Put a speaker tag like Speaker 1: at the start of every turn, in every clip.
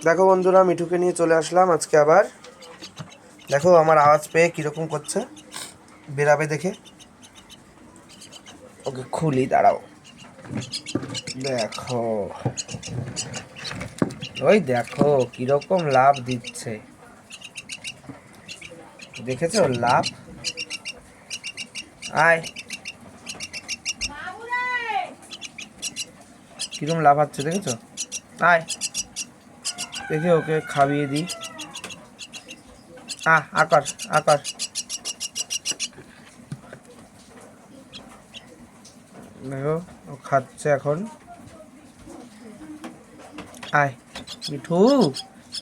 Speaker 1: দেখো বন্ধুরা, মিঠুকে নিয়ে চলে আসলাম আজকে আবার। দেখো আমার আওয়াজ পেয়ে কীরকম করছে, বেরাবে দেখে। ওকে খুলি, দাঁড়াও। দেখো, ওই দেখো কীরকম লাভ দিচ্ছে, দেখেছো লাভ? আয়, কিরকম লাভ হচ্ছে দেখেছো? আয় দেখে ওকে খাইয়ে দিই। আকার আকার, দেখো ও খাচ্ছে এখন। আয় মিঠু,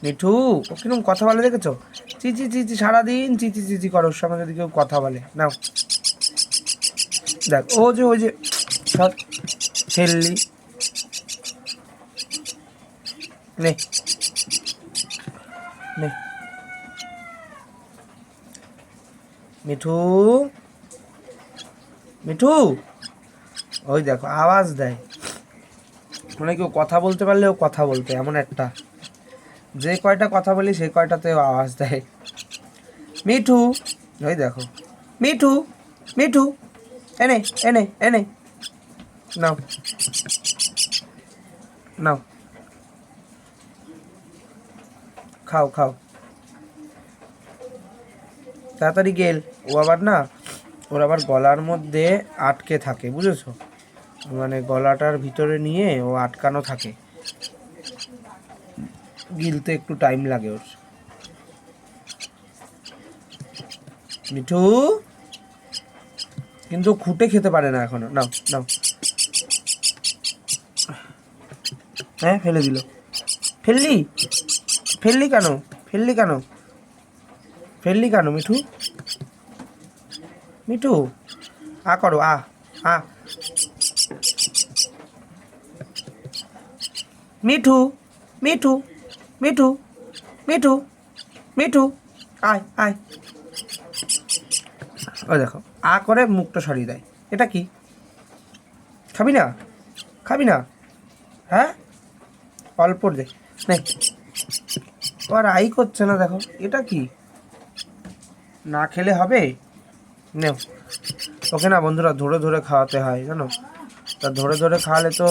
Speaker 1: মিঠু ও কিরকম কথা বলে দেখেছো? চিচি চিচি সারাদিন চিচি চিচি করো, ওর সঙ্গে যদি কেউ কথা বলে। নাও দেখ, ওই যে সব ফেললি। নে নে মিঠু, মিঠু ওই দেখো আওয়াজ দেয়, মানে কেউ কথা বলতে পারলেও কথা বলতে, এমন একটা, যে কয়টা কথা বলি সেই কয়টাতেও আওয়াজ দেয়। মিঠু, ওই দেখো মিঠু, মিঠু এনে এনে এনে, নাও নাও, খাও খাও তাড়াতাড়ি গেল। ও আবার না, ওর আবার গলার মধ্যে আটকে থাকে, বুঝেছো? মানে গলাটার ভিতরে নিয়ে ও আটকানো থাকে, গিলতে একটু টাইম লাগে ওর। মিঠু কিন্তু খুঁটে খেতে পারে না এখনো। নাও নাও, হ্যাঁ ফেলে দিল। ফেললি ফেললি কেন? ফেললি কেন? ফেললি কেন মিঠু? মিঠু করো, আ মিঠু, মিঠু, মিঠু, মিঠু, মিঠু আয় আয়। ওই দেখো করে মুখটা সরিয়ে দেয়। এটা কি? খাবি না? খাবি না? হ্যাঁ, অল্প দে। নে, আর আই করছে না, দেখো এটা কি? না খেলে হবে? নেও। ওকে না বন্ধুরা ধরে ধরে খাওয়াতে হয়, জানো? তা ধরে ধরে খাওয়ালে তো।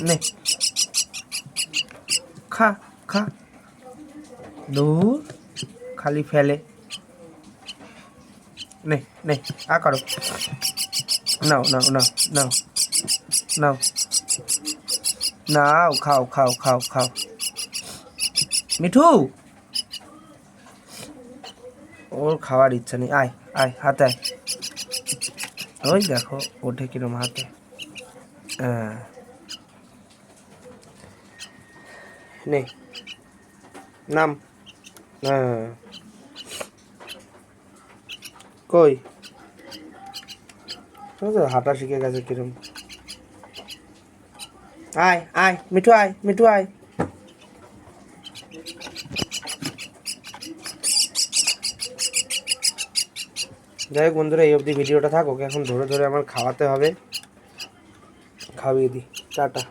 Speaker 1: নে, খা খা। দূর, খালি ফেলে। নে নে, করো। নাও নাও নাও নাও নাও নাও, খাও খাও খাও খাও। মিঠু, ওর খাওয়ার ইচ্ছা নেই। আয় আয়, হাতে আয়। ওই দেখো ওঠে কিরম হাতে। হ্যাঁ, নে নাম। হ্যাঁ, কই হাঁটা শিখে গেছে কিরম। আয় আয় মিঠু, আয় মিঠু আয়। যাই হোক বন্ধুরা, এই অবধি ভিডিওটা থাক। ওকে এখন ধরে ধরে আমার খাওয়াতে হবে, খাওয়িয়ে দিই। টাটা।